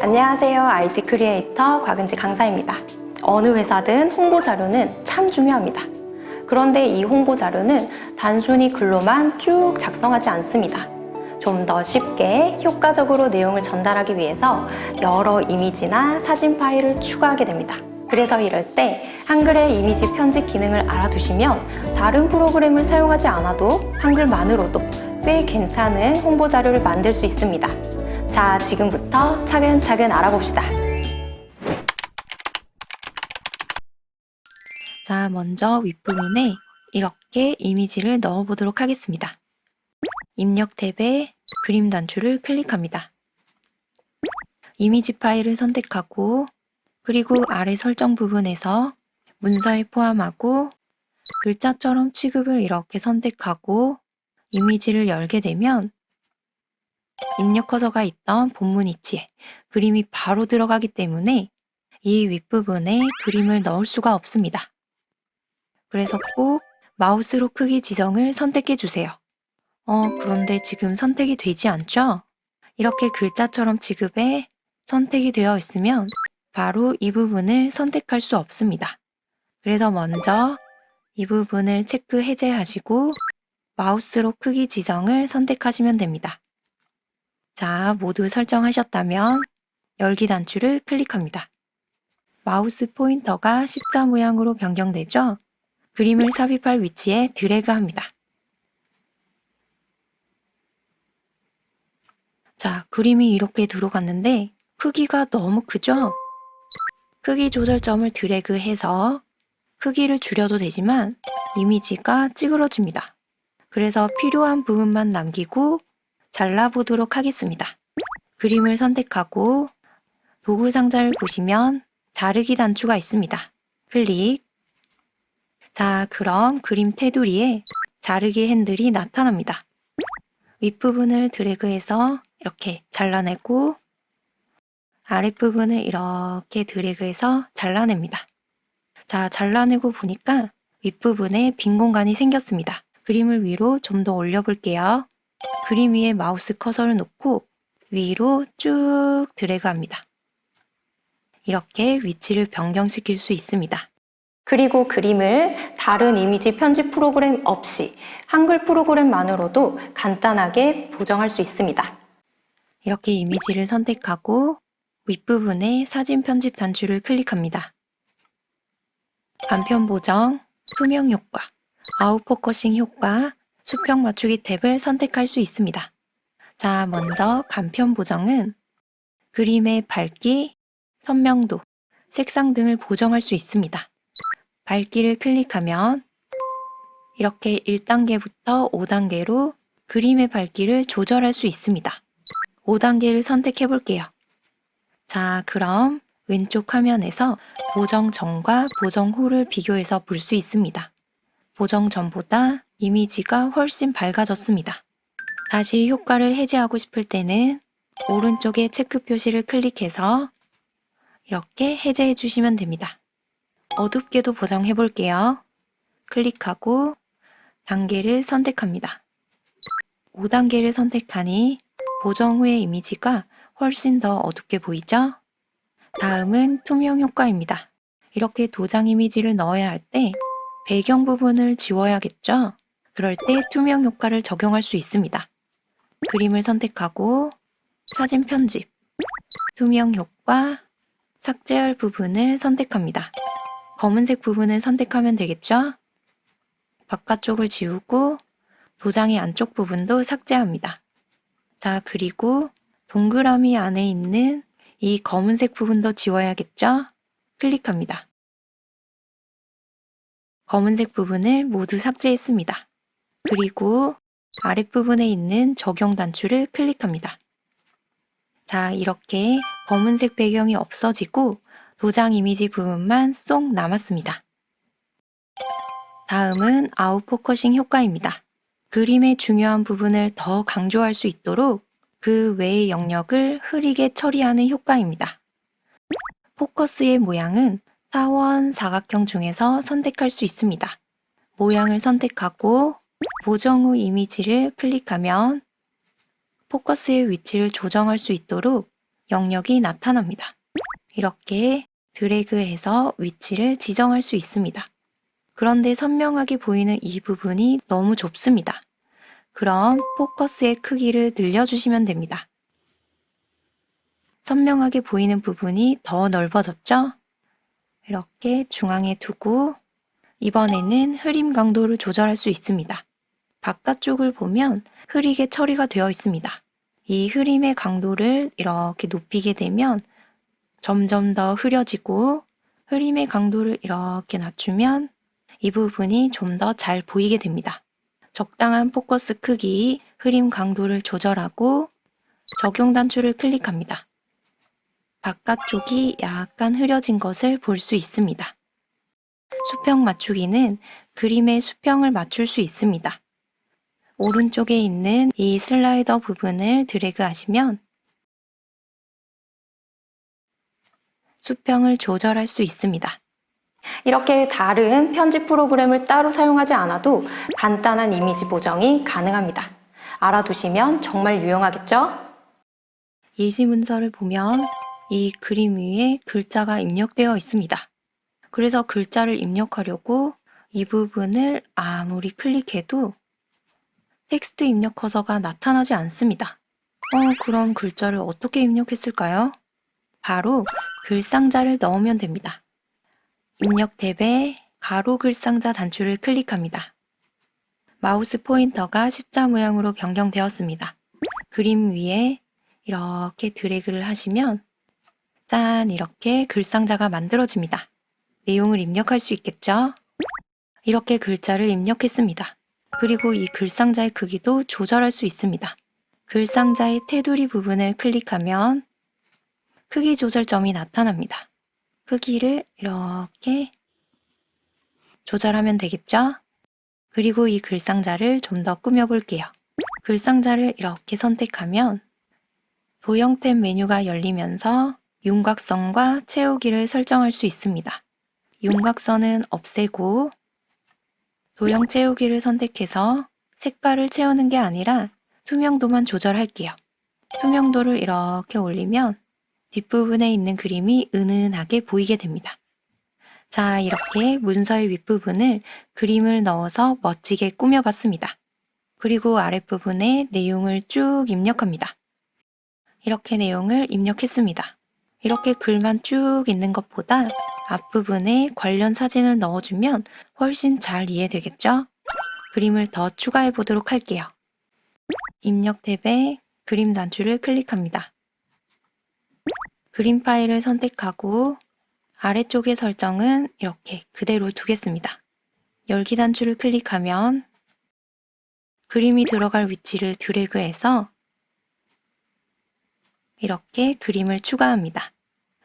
안녕하세요. IT 크리에이터 곽은지 강사입니다. 어느 회사든 홍보 자료는 참 중요합니다. 그런데 이 홍보 자료는 단순히 글로만 쭉 작성하지 않습니다. 좀 더 쉽게 효과적으로 내용을 전달하기 위해서 여러 이미지나 사진 파일을 추가하게 됩니다. 그래서 이럴 때 한글의 이미지 편집 기능을 알아두시면 다른 프로그램을 사용하지 않아도 한글만으로도 꽤 괜찮은 홍보 자료를 만들 수 있습니다. 자, 지금부터 차근차근 알아봅시다. 자, 먼저 윗부분에 이렇게 이미지를 넣어보도록 하겠습니다. 입력 탭에 그림 단추를 클릭합니다. 이미지 파일을 선택하고 그리고 아래 설정 부분에서 문서에 포함하고 글자처럼 취급을 이렇게 선택하고 이미지를 열게 되면 입력 커서가 있던 본문 위치에 그림이 바로 들어가기 때문에 이 윗부분에 그림을 넣을 수가 없습니다. 그래서 꼭 마우스로 크기 지정을 선택해 주세요. 그런데 지금 선택이 되지 않죠? 이렇게 글자처럼 취급에 선택이 되어 있으면 바로 이 부분을 선택할 수 없습니다. 그래서 먼저 이 부분을 체크 해제하시고 마우스로 크기 지정을 선택하시면 됩니다. 자, 모두 설정하셨다면 열기 단추를 클릭합니다. 마우스 포인터가 십자 모양으로 변경되죠? 그림을 삽입할 위치에 드래그합니다. 자, 그림이 이렇게 들어갔는데 크기가 너무 크죠? 크기 조절점을 드래그해서 크기를 줄여도 되지만 이미지가 찌그러집니다. 그래서 필요한 부분만 남기고 잘라보도록 하겠습니다. 그림을 선택하고 도구 상자를 보시면 자르기 단추가 있습니다. 클릭. 자, 그럼 그림 테두리에 자르기 핸들이 나타납니다. 윗부분을 드래그해서 이렇게 잘라내고 아랫부분을 이렇게 드래그해서 잘라냅니다. 자, 잘라내고 보니까 윗부분에 빈 공간이 생겼습니다. 그림을 위로 좀 더 올려볼게요. 그림 위에 마우스 커서를 놓고 위로 쭉 드래그합니다. 이렇게 위치를 변경시킬 수 있습니다. 그리고 그림을 다른 이미지 편집 프로그램 없이 한글 프로그램만으로도 간단하게 보정할 수 있습니다. 이렇게 이미지를 선택하고 윗부분에 사진 편집 단추를 클릭합니다. 간편 보정, 투명 효과, 아웃포커싱 효과, 수평 맞추기 탭을 선택할 수 있습니다. 자, 먼저 간편 보정은 그림의 밝기, 선명도, 색상 등을 보정할 수 있습니다. 밝기를 클릭하면 이렇게 1단계부터 5단계로 그림의 밝기를 조절할 수 있습니다. 5단계를 선택해 볼게요. 자, 그럼 왼쪽 화면에서 보정 전과 보정 후를 비교해서 볼 수 있습니다. 보정 전보다 이미지가 훨씬 밝아졌습니다. 다시 효과를 해제하고 싶을 때는 오른쪽에 체크 표시를 클릭해서 이렇게 해제해 주시면 됩니다. 어둡게도 보정해 볼게요. 클릭하고 단계를 선택합니다. 5단계를 선택하니 보정 후의 이미지가 훨씬 더 어둡게 보이죠? 다음은 투명 효과입니다. 이렇게 도장 이미지를 넣어야 할 때 배경 부분을 지워야겠죠? 그럴 때 투명 효과를 적용할 수 있습니다. 그림을 선택하고 사진 편집, 투명 효과, 삭제할 부분을 선택합니다. 검은색 부분을 선택하면 되겠죠? 바깥쪽을 지우고 도장의 안쪽 부분도 삭제합니다. 자, 그리고 동그라미 안에 있는 이 검은색 부분도 지워야겠죠? 클릭합니다. 검은색 부분을 모두 삭제했습니다. 그리고 아랫부분에 있는 적용 단추를 클릭합니다. 자, 이렇게 검은색 배경이 없어지고 도장 이미지 부분만 쏙 남았습니다. 다음은 아웃포커싱 효과입니다. 그림의 중요한 부분을 더 강조할 수 있도록 그 외의 영역을 흐리게 처리하는 효과입니다. 포커스의 모양은 타원, 사각형 중에서 선택할 수 있습니다. 모양을 선택하고 보정 후 이미지를 클릭하면 포커스의 위치를 조정할 수 있도록 영역이 나타납니다. 이렇게 드래그해서 위치를 지정할 수 있습니다. 그런데 선명하게 보이는 이 부분이 너무 좁습니다. 그럼 포커스의 크기를 늘려주시면 됩니다. 선명하게 보이는 부분이 더 넓어졌죠? 이렇게 중앙에 두고 이번에는 흐림 강도를 조절할 수 있습니다. 바깥쪽을 보면 흐리게 처리가 되어 있습니다. 이 흐림의 강도를 이렇게 높이게 되면 점점 더 흐려지고 흐림의 강도를 이렇게 낮추면 이 부분이 좀 더 잘 보이게 됩니다. 적당한 포커스 크기, 흐림 강도를 조절하고 적용 단추를 클릭합니다. 바깥쪽이 약간 흐려진 것을 볼 수 있습니다. 수평 맞추기는 그림의 수평을 맞출 수 있습니다. 오른쪽에 있는 이 슬라이더 부분을 드래그 하시면 수평을 조절할 수 있습니다. 이렇게 다른 편집 프로그램을 따로 사용하지 않아도 간단한 이미지 보정이 가능합니다. 알아두시면 정말 유용하겠죠? 예시 문서를 보면 이 그림 위에 글자가 입력되어 있습니다. 그래서 글자를 입력하려고 이 부분을 아무리 클릭해도 텍스트 입력 커서가 나타나지 않습니다. 그럼 글자를 어떻게 입력했을까요? 바로 글상자를 넣으면 됩니다. 입력 탭에 가로 글상자 단추를 클릭합니다. 마우스 포인터가 십자 모양으로 변경되었습니다. 그림 위에 이렇게 드래그를 하시면 짠! 이렇게 글상자가 만들어집니다. 내용을 입력할 수 있겠죠? 이렇게 글자를 입력했습니다. 그리고 이 글상자의 크기도 조절할 수 있습니다. 글상자의 테두리 부분을 클릭하면 크기 조절점이 나타납니다. 크기를 이렇게 조절하면 되겠죠? 그리고 이 글상자를 좀 더 꾸며볼게요. 글상자를 이렇게 선택하면 도형템 메뉴가 열리면서 윤곽선과 채우기를 설정할 수 있습니다. 윤곽선은 없애고 도형 채우기를 선택해서 색깔을 채우는 게 아니라 투명도만 조절할게요. 투명도를 이렇게 올리면 뒷부분에 있는 그림이 은은하게 보이게 됩니다. 자, 이렇게 문서의 윗부분을 그림을 넣어서 멋지게 꾸며봤습니다. 그리고 아랫부분에 내용을 쭉 입력합니다. 이렇게 내용을 입력했습니다. 이렇게 글만 쭉 있는 것보다 앞부분에 관련 사진을 넣어주면 훨씬 잘 이해되겠죠? 그림을 더 추가해 보도록 할게요. 입력 탭에 그림 단추를 클릭합니다. 그림 파일을 선택하고 아래쪽의 설정은 이렇게 그대로 두겠습니다. 열기 단추를 클릭하면 그림이 들어갈 위치를 드래그해서 이렇게 그림을 추가합니다.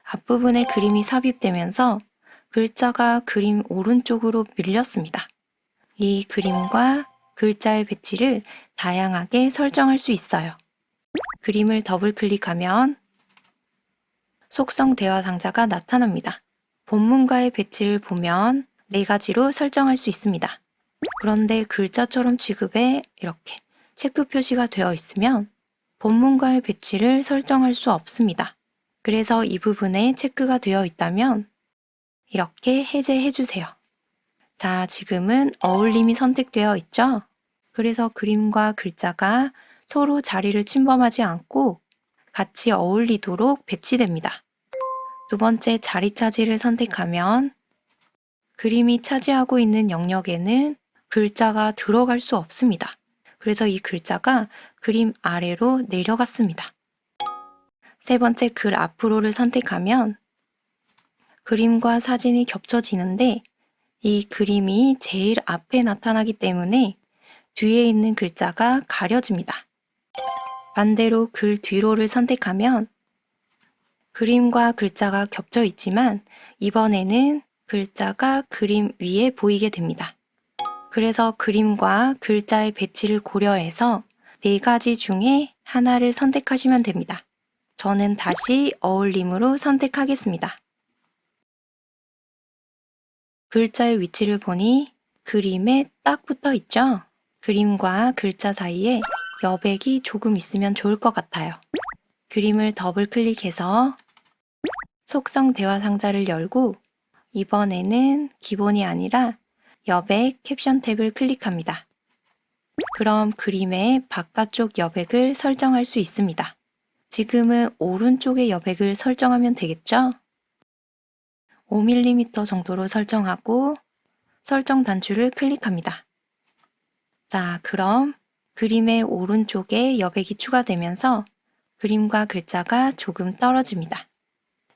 앞부분에 그림이 삽입되면서 글자가 그림 오른쪽으로 밀렸습니다. 이 그림과 글자의 배치를 다양하게 설정할 수 있어요. 그림을 더블 클릭하면 속성 대화 상자가 나타납니다. 본문과의 배치를 보면 4가지로 설정할 수 있습니다. 그런데 글자처럼 취급에 이렇게 체크 표시가 되어 있으면 본문과의 배치를 설정할 수 없습니다. 그래서 이 부분에 체크가 되어 있다면 이렇게 해제해 주세요. 자, 지금은 어울림이 선택되어 있죠? 그래서 그림과 글자가 서로 자리를 침범하지 않고 같이 어울리도록 배치됩니다. 두 번째 자리 차지를 선택하면 그림이 차지하고 있는 영역에는 글자가 들어갈 수 없습니다. 그래서 이 글자가 그림 아래로 내려갔습니다. 세 번째 글 앞으로를 선택하면 그림과 사진이 겹쳐지는데 이 그림이 제일 앞에 나타나기 때문에 뒤에 있는 글자가 가려집니다. 반대로 글 뒤로를 선택하면 그림과 글자가 겹쳐 있지만 이번에는 글자가 그림 위에 보이게 됩니다. 그래서 그림과 글자의 배치를 고려해서 4가지 중에 하나를 선택하시면 됩니다. 저는 다시 어울림으로 선택하겠습니다. 글자의 위치를 보니 그림에 딱 붙어 있죠? 그림과 글자 사이에 여백이 조금 있으면 좋을 것 같아요. 그림을 더블 클릭해서 속성 대화 상자를 열고 이번에는 기본이 아니라 여백 캡션 탭을 클릭합니다. 그럼 그림의 바깥쪽 여백을 설정할 수 있습니다. 지금은 오른쪽의 여백을 설정하면 되겠죠? 5mm 정도로 설정하고 설정 단추를 클릭합니다. 자, 그럼 그림의 오른쪽에 여백이 추가되면서 그림과 글자가 조금 떨어집니다.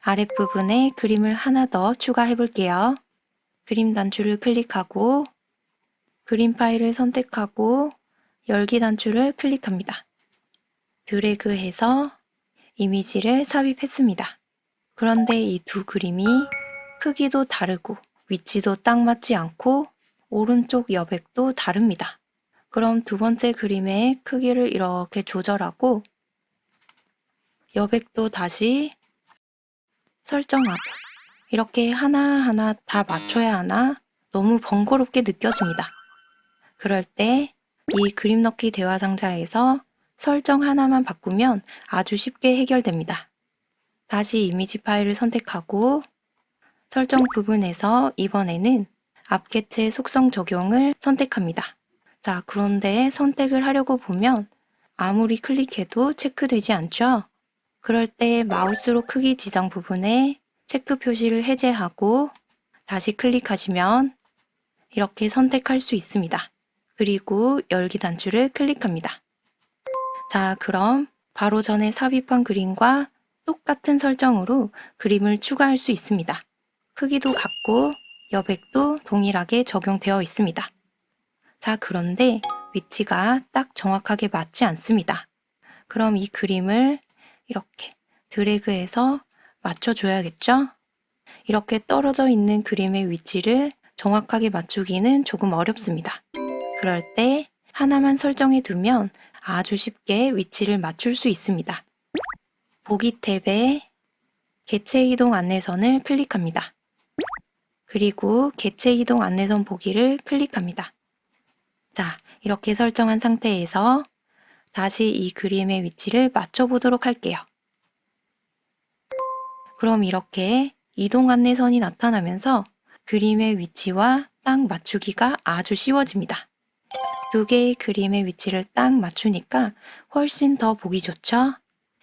아랫부분에 그림을 하나 더 추가해 볼게요. 그림 단추를 클릭하고 그림 파일을 선택하고 열기 단추를 클릭합니다. 드래그해서 이미지를 삽입했습니다. 그런데 이 두 그림이 크기도 다르고 위치도 딱 맞지 않고 오른쪽 여백도 다릅니다. 그럼 두 번째 그림의 크기를 이렇게 조절하고 여백도 다시 설정하고 이렇게 하나하나 다 맞춰야 하나 너무 번거롭게 느껴집니다. 그럴 때 이 그림 넣기 대화 상자에서 설정 하나만 바꾸면 아주 쉽게 해결됩니다. 다시 이미지 파일을 선택하고 설정 부분에서 이번에는 앞개체 속성 적용을 선택합니다. 자, 그런데 선택을 하려고 보면 아무리 클릭해도 체크되지 않죠? 그럴 때 마우스로 크기 지정 부분에 체크 표시를 해제하고 다시 클릭하시면 이렇게 선택할 수 있습니다. 그리고 열기 단추를 클릭합니다. 자, 그럼 바로 전에 삽입한 그림과 똑같은 설정으로 그림을 추가할 수 있습니다. 크기도 같고 여백도 동일하게 적용되어 있습니다. 자, 그런데 위치가 딱 정확하게 맞지 않습니다. 그럼 이 그림을 이렇게 드래그해서 맞춰줘야겠죠? 이렇게 떨어져 있는 그림의 위치를 정확하게 맞추기는 조금 어렵습니다. 그럴 때 하나만 설정해 두면 아주 쉽게 위치를 맞출 수 있습니다. 보기 탭에 개체 이동 안내선을 클릭합니다. 그리고 개체 이동 안내선 보기를 클릭합니다. 자, 이렇게 설정한 상태에서 다시 이 그림의 위치를 맞춰보도록 할게요. 그럼 이렇게 이동 안내선이 나타나면서 그림의 위치와 딱 맞추기가 아주 쉬워집니다. 두 개의 그림의 위치를 딱 맞추니까 훨씬 더 보기 좋죠?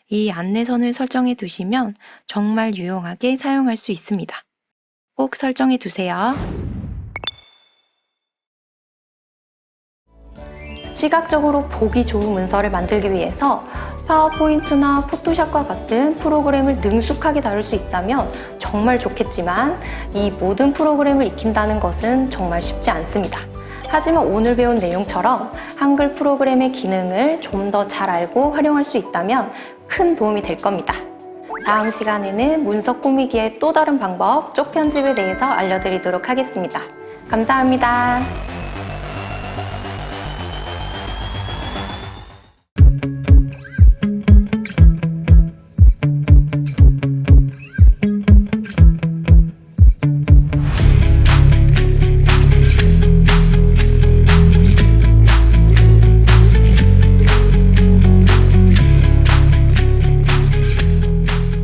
이 안내선을 설정해 두시면 정말 유용하게 사용할 수 있습니다. 꼭 설정해 두세요. 시각적으로 보기 좋은 문서를 만들기 위해서 파워포인트나 포토샵과 같은 프로그램을 능숙하게 다룰 수 있다면 정말 좋겠지만 이 모든 프로그램을 익힌다는 것은 정말 쉽지 않습니다. 하지만 오늘 배운 내용처럼 한글 프로그램의 기능을 좀 더 잘 알고 활용할 수 있다면 큰 도움이 될 겁니다. 다음 시간에는 문서 꾸미기의 또 다른 방법, 쪽 편집에 대해서 알려드리도록 하겠습니다. 감사합니다.